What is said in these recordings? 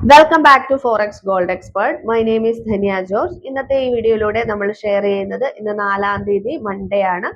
Welcome back to Forex Gold Expert. My name is Dhanya George. ഇന്നത്തെ ഈ വീഡിയോയിലൂടെ നമ്മൾ ഷെയർ ചെയ്യുന്നത് ഇന്ന് 4-ാം തീയതി മൺഡേ ആണ്.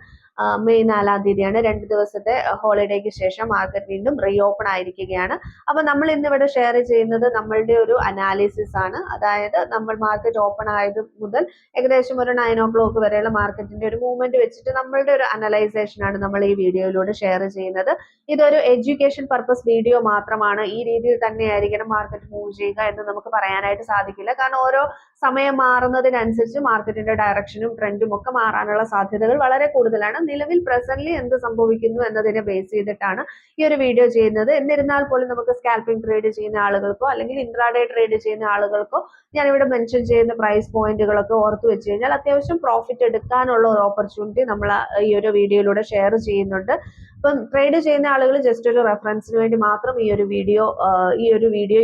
മെയ് 4-ാം തീയതിയാണ്. 2 ദിവസത്തെ ഹോളിഡേക്ക് ശേഷം മാർക്കറ്റ് വീണ്ടും റീ ഓപ്പൺ ആയിരിക്കുകയാണ്. അപ്പൊ നമ്മൾ ഇന്നിവിടെ ഷെയർ ചെയ്യുന്നത് നമ്മളുടെ ഒരു അനാലിസിസ് ആണ്. അതായത് നമ്മൾ മാർക്കറ്റ് ഓപ്പൺ ആയത് മുതൽ ഏകദേശം ഒരു 9 o'clock വരെയുള്ള മാർക്കറ്റിന്റെ ഒരു മൂവ്മെന്റ് വെച്ചിട്ട് നമ്മളുടെ ഒരു അനലൈസേഷൻ ആണ് നമ്മൾ ഈ വീഡിയോയിലൂടെ ഷെയർ ചെയ്യുന്നത്. ഇതൊരു എഡ്യൂക്കേഷൻ പർപ്പസ് വീഡിയോ മാത്രമാണ്. ഈ രീതിയിൽ തന്നെയായിരിക്കണം മാർക്കറ്റ് മൂവ് ചെയ്യുക എന്ന് നമുക്ക് പറയാനായിട്ട് സാധിക്കില്ല. കാരണം ഓരോ സമയം മാറുന്നതിനനുസരിച്ച് മാർക്കറ്റിന്റെ ഡയറക്ഷനും ട്രെൻഡും ഒക്കെ മാറാനുള്ള സാധ്യതകൾ വളരെ കൂടുതലാണ്. നിലവിൽ പ്രസന്റ്ലി എന്ത് സംഭവിക്കുന്നു എന്നതിനെ ബേസ് ചെയ്തിട്ടാണ് ഈ ഒരു വീഡിയോ ചെയ്യുന്നത്. എന്നിരുന്നാൽ പോലും നമുക്ക് സ്കാൽപ്പിംഗ് ട്രേഡ് ചെയ്യുന്ന ആളുകൾക്കോ അല്ലെങ്കിൽ ഇൻട്രാഡേ ട്രേഡ് ചെയ്യുന്ന ആളുകൾക്കോ ഞാനിവിടെ മെൻഷൻ ചെയ്യുന്ന പ്രൈസ് പോയിന്റുകളൊക്കെ ഓർത്തു വെച്ച് കഴിഞ്ഞാൽ അത്യാവശ്യം പ്രോഫിറ്റ് എടുക്കാനുള്ള ഒരു ഓപ്പർച്യൂണിറ്റി നമ്മൾ ഈ ഒരു വീഡിയോയിലൂടെ ഷെയർ ചെയ്യുന്നുണ്ട്. ഇപ്പം ട്രേഡ് ചെയ്യുന്ന ആളുകൾ ജസ്റ്റ് ഒരു റെഫറൻസിന് വേണ്ടി മാത്രം ഈ ഒരു വീഡിയോ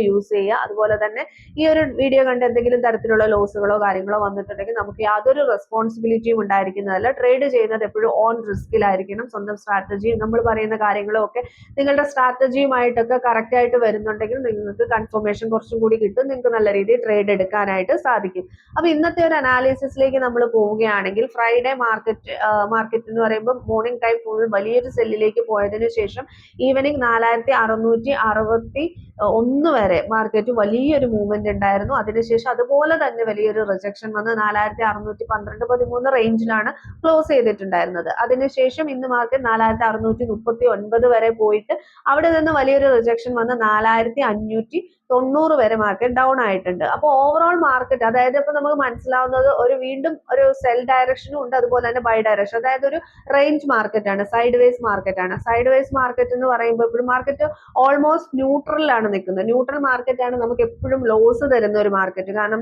യൂസ് ചെയ്യുക. അതുപോലെ തന്നെ ഈ ഒരു വീഡിയോ കണ്ട് എന്തെങ്കിലും തരത്തിലുള്ള ലോസുകളോ കാര്യങ്ങളോ വന്നിട്ടുണ്ടെങ്കിൽ നമുക്ക് യാതൊരു റെസ്പോൺസിബിലിറ്റിയും ഉണ്ടായിരിക്കുന്നതല്ല. ട്രേഡ് ചെയ്യുന്നത് എപ്പോഴും ഓൺ റിസ്കിലായിരിക്കണം. സ്വന്തം സ്ട്രാറ്റജിയും നമ്മൾ പറയുന്ന കാര്യങ്ങളും ഒക്കെ നിങ്ങളുടെ സ്ട്രാറ്റജിയുമായിട്ടൊക്കെ കറക്റ്റ് ആയിട്ട് വരുന്നുണ്ടെങ്കിൽ നിങ്ങൾക്ക് കൺഫർമേഷൻ കുറച്ചും കൂടി കിട്ടും. നിങ്ങൾക്ക് നല്ല രീതിയിൽ ട്രേഡ് എടുക്കാനായിട്ട് സാധിക്കും. അപ്പൊ ഇന്നത്തെ ഒരു അനാലിസിസിലേക്ക് നമ്മൾ പോവുകയാണെങ്കിൽ ഫ്രൈഡേ മാർക്കറ്റ് എന്ന് പറയുമ്പോൾ മോർണിംഗ് ടൈം ഫുൾ വലിയൊരു സെല്ലിലേക്ക് പോയതിനു ശേഷം ഈവനിങ് 4661 വരെ മാർക്കറ്റ് വലിയൊരു മൂവ്മെന്റ് ഉണ്ടായിരുന്നു. അതിനുശേഷം അതുപോലെ തന്നെ വലിയൊരു റിജക്ഷൻ വന്ന് 4612-13 റേഞ്ചിലാണ് ക്ലോസ് ചെയ്തിട്ടുണ്ടായിരുന്നത്. അതിനുശേഷം ഇന്ന് മാർക്കറ്റ് 4639 വരെ പോയിട്ട് അവിടെ നിന്ന് വലിയൊരു റിജക്ഷൻ വന്ന് 4590 വരെ മാർക്കറ്റ് ഡൗൺ ആയിട്ടുണ്ട്. അപ്പോൾ ഓവറോൾ മാർക്കറ്റ് അതായത് ഇപ്പൊ നമുക്ക് മനസ്സിലാവുന്നത് വീണ്ടും ഒരു സെൽ ഡയറക്ഷനും ഉണ്ട്, അതുപോലെ തന്നെ ബൈ ഡയറക്ഷൻ, അതായത് ഒരു റേഞ്ച് മാർക്കറ്റ് ആണ്, സൈഡ് വേസ് മാർക്കറ്റ് ആണ്. സൈഡ് വേസ് മാർക്കറ്റ് എന്ന് പറയുമ്പോൾ ഇപ്പോഴും മാർക്കറ്റ് ഓൾമോസ്റ്റ് ന്യൂട്രലിലാണ് നിൽക്കുന്നത്. ന്യൂട്രൽ മാർക്കറ്റ് ആണ് നമുക്ക് എപ്പോഴും ലോസ് തരുന്ന ഒരു മാർക്കറ്റ്. കാരണം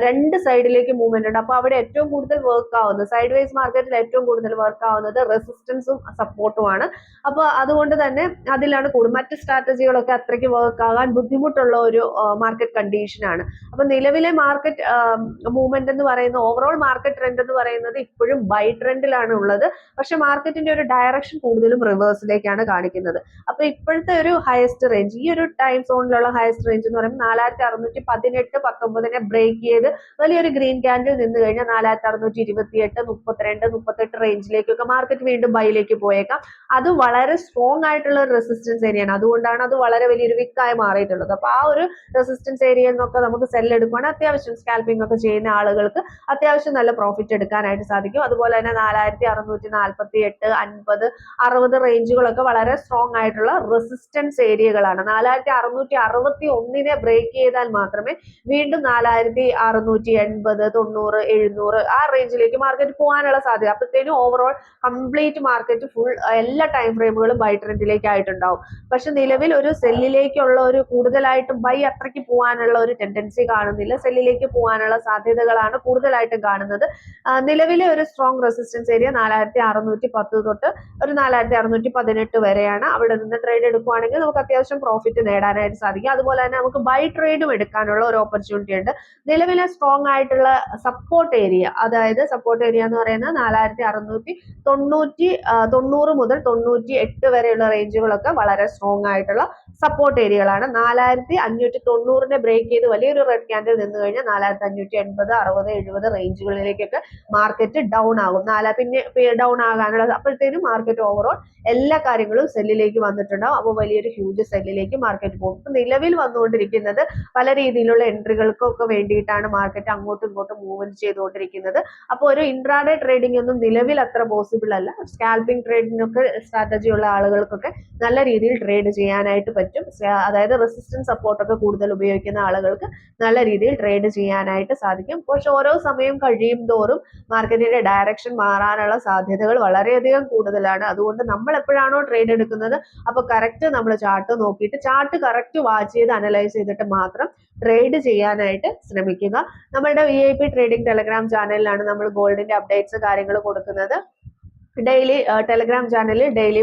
രണ്ട് സൈഡിലേക്ക് മൂവ്മെന്റ് ഉണ്ട്. അപ്പൊ അവിടെ ഏറ്റവും കൂടുതൽ വർക്ക് ആവുന്നത് സൈഡ് വേസ് മാർക്കറ്റിൽ ഏറ്റവും കൂടുതൽ വർക്ക് ആവുന്നത് റെസിസ്റ്റൻസും സപ്പോർട്ടുമാണ്. അപ്പൊ അതുകൊണ്ട് തന്നെ അതിലാണ് കൂടുതൽ. മറ്റ് സ്ട്രാറ്റജികളൊക്കെ അത്രയ്ക്ക് വർക്ക് ആകാൻ ബുദ്ധിമുട്ടുള്ള ഒരു മാർക്കറ്റ് കണ്ടീഷൻ ആണ്. അപ്പൊ നിലവിലെ മാർക്കറ്റ് മൂവ്മെന്റ് എന്ന് പറയുന്ന ഓവറോൾ മാർക്കറ്റ് ട്രെൻഡ് എന്ന് പറയുന്നത് ഇപ്പോഴും ബൈ ട്രെൻഡിലാണ് ഉള്ളത്. പക്ഷെ മാർക്കറ്റിന്റെ ഒരു ഡയറക്ഷൻ കൂടുതലും റിവേഴ്സിലേക്കാണ് കാണിക്കുന്നത്. അപ്പൊ ഇപ്പോഴത്തെ ഒരു ഹയസ്റ്റ് റേഞ്ച്, ഈ ഒരു ടൈം സോണിലുള്ള ഹയസ്റ്റ് റേഞ്ച് എന്ന് പറയുമ്പോൾ 4618-19 ബ്രേക്ക് ചെയ്ത് വലിയൊരു ഗ്രീൻ ക്യാൻഡിൽ നിന്ന് കഴിഞ്ഞാൽ 4628, 32, 38 റേഞ്ചിലേക്കൊക്കെ മാർക്കറ്റ് വീണ്ടും ബൈയിലേക്ക് പോയേക്കാം. അത് വളരെ സ്ട്രോങ് ആയിട്ടുള്ള ഒരു റെസിസ്റ്റൻസ് ഏരിയയാണ്. അതുകൊണ്ടാണ് അത് വളരെ വലിയൊരു വിക്കായി മാറിയിട്ടുള്ളത്. അപ്പൊ ആ ഒരു റെസിസ്റ്റൻസ് ഏരിയയിൽ നിന്നൊക്കെ നമുക്ക് സെൽ എടുക്കുകയാണെങ്കിൽ അത്യാവശ്യം സ്കാൽപ്പിംഗ് ഒക്കെ ചെയ്യുന്ന ആളുകൾക്ക് അത്യാവശ്യം നല്ല പ്രോഫിറ്റ് എടുക്കാനായിട്ട് സാധിക്കും. അതുപോലെ തന്നെ 4648, 50, 60 റേഞ്ചുകളൊക്കെ വളരെ സ്ട്രോങ് ആയിട്ടുള്ള റെസിസ്റ്റൻസ് ഏരിയകളാണ്. 4661 ബ്രേക്ക് ചെയ്താൽ മാത്രമേ വീണ്ടും 4680, 90, 700 ആ റേഞ്ചിലേക്ക് മാർക്കറ്റ് പോകാനുള്ള സാധ്യത. അപ്പോഴത്തേനും ഓവറോൾ കംപ്ലീറ്റ് മാർക്കറ്റ് ഫുൾ എല്ലാ ടൈം ഫ്രെയിമുകളും ബൈ ട്രെൻഡിലേക്ക് ആയിട്ടുണ്ടാവും. പക്ഷെ നിലവിൽ ഒരു സെല്ലിലേക്കുള്ള ഒരു കൂടുതലായിട്ടും ബൈ അത്രയ്ക്ക് പോകാനുള്ള ഒരു ടെൻഡൻസി കാണുന്നില്ല. സെല്ലിലേക്ക് പോകാനുള്ള സാധ്യതകളാണ് കൂടുതലായിട്ടും കാണുന്നത്. നിലവിലെ ഒരു സ്ട്രോങ് റെസിസ്റ്റൻസ് ഏരിയ 4610 തൊട്ട് ഒരു 4618 വരെയാണ്. അവിടെ നിന്ന് ട്രേഡ് എടുക്കുവാണെങ്കിൽ നമുക്ക് അത്യാവശ്യം പ്രോഫിറ്റ് നേടാനായിട്ട് സാധിക്കും. അതുപോലെ തന്നെ നമുക്ക് ബൈ ട്രേഡും എടുക്കാനുള്ള ഒരു ഓപ്പർച്യൂണിറ്റി ഉണ്ട്. നിലവിലെ സ്ട്രോങ് ആയിട്ടുള്ള സപ്പോർട്ട് ഏരിയ, അതായത് സപ്പോർട്ട് ഏരിയ എന്ന് പറയുന്നത് 4690 മുതൽ 98 വരെയുള്ള റേഞ്ചുകളൊക്കെ വളരെ സ്ട്രോങ് ആയിട്ടുള്ള സപ്പോർട്ട് ഏരിയകളാണ്. 4590 ബ്രേക്ക് ചെയ്ത് വലിയൊരു റെഡ് ക്യാൻഡിൽ നിന്ന് കഴിഞ്ഞാൽ 4580, 60, 70 റേഞ്ചുകളിലേക്കൊക്കെ മാർക്കറ്റ് ഡൗൺ ആകും. പിന്നെ ഡൗൺ ആകാനുള്ള അപ്പോഴത്തേനും മാർക്കറ്റ് ഓവറോൾ എല്ലാ കാര്യങ്ങളും സെല്ലിലേക്ക് വന്നിട്ടുണ്ടാവും. അപ്പോൾ വലിയൊരു ഹ്യൂജ് സെല്ലിലേക്ക് മാർക്കറ്റ് പോകും. ഇപ്പൊ നിലവിൽ വന്നുകൊണ്ടിരിക്കുന്നത് പല രീതിയിലുള്ള എൻട്രികൾക്കൊക്കെ വേണ്ടിയിട്ടാണ് മാർക്കറ്റ് അങ്ങോട്ടും ഇങ്ങോട്ടും മൂവ്മെന്റ് ചെയ്തുകൊണ്ടിരിക്കുന്നത്. അപ്പോൾ ഒരു ഇൻട്രാഡേ ട്രേഡിംഗ് ഒന്നും നിലവിൽ അത്ര പോസിബിൾ അല്ല. സ്കാൽപ്പിംഗ് ട്രേഡിനൊക്കെ സ്ട്രാറ്റജി ഉള്ള ആളുകൾക്കൊക്കെ നല്ല രീതിയിൽ ട്രേഡ് ചെയ്യാനായിട്ട് പറ്റും. അതായത് റെസിസ്റ്റൻസ് സപ്പോർട്ട് ഒക്കെ കൂടുതൽ ഉപയോഗിക്കുന്ന ആളുകൾക്ക് നല്ല രീതിയിൽ ട്രേഡ് ചെയ്യാനായിട്ട് സാധിക്കും. പക്ഷെ ഓരോ സമയം കഴിയും തോറും മാർക്കറ്റിന്റെ ഡയറക്ഷൻ മാറാനുള്ള സാധ്യതകൾ വളരെയധികം കൂടുതലാണ്. അതുകൊണ്ട് നമ്മൾ എപ്പോഴാണോ ട്രേഡ് എടുക്കുന്നത് അപ്പൊ കറക്റ്റ് നമ്മൾ ചാർട്ട് നോക്കിയിട്ട് ചാർട്ട് കറക്റ്റ് വാച്ച് ചെയ്ത് അനലൈസ് ചെയ്തിട്ട് മാത്രം ട്രേഡ് ചെയ്യാനായിട്ട് ശ്രമിക്കുക. നമ്മുടെ VIP ട്രേഡിംഗ് ടെലഗ്രാം ചാനലിലാണ് നമ്മൾ ഗോൾഡിന്റെ അപ്ഡേറ്റ്സ് കാര്യങ്ങൾ കൊടുക്കുന്നത്. ഡെയിലി ടെലഗ്രാം ചാനലിൽ ഡെയിലി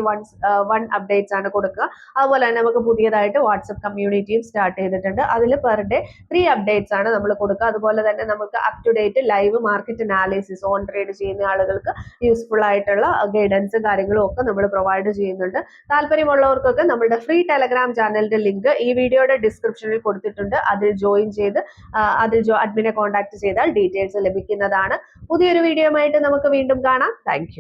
വൺ അപ്ഡേറ്റ്സ് ആണ് കൊടുക്കുക. അതുപോലെ തന്നെ നമുക്ക് പുതിയതായിട്ട് വാട്സപ്പ് കമ്മ്യൂണിറ്റിയും സ്റ്റാർട്ട് ചെയ്തിട്ടുണ്ട്. അതിൽ പെർ ഡേ 3 അപ്ഡേറ്റ്സ് ആണ് നമ്മൾ കൊടുക്കുക. അതുപോലെ തന്നെ നമുക്ക് up to date live market analysis on trade ചെയ്യുന്ന ആളുകൾക്ക് യൂസ്ഫുൾ ആയിട്ടുള്ള ഗൈഡൻസും കാര്യങ്ങളും ഒക്കെ നമ്മൾ പ്രൊവൈഡ് ചെയ്യുന്നുണ്ട്. താല്പര്യമുള്ളവർക്കൊക്കെ നമ്മുടെ ഫ്രീ ടെലഗ്രാം ചാനലിന്റെ ലിങ്ക് ഈ വീഡിയോയുടെ ഡിസ്ക്രിപ്ഷനിൽ കൊടുത്തിട്ടുണ്ട്. അതിൽ ജോയിൻ ചെയ്ത് അഡ്മിനെ കോൺടാക്ട് ചെയ്താൽ ഡീറ്റെയിൽസ് ലഭിക്കുന്നതാണ്. പുതിയൊരു വീഡിയോ ആയിട്ട് നമുക്ക് വീണ്ടും കാണാം. താങ്ക്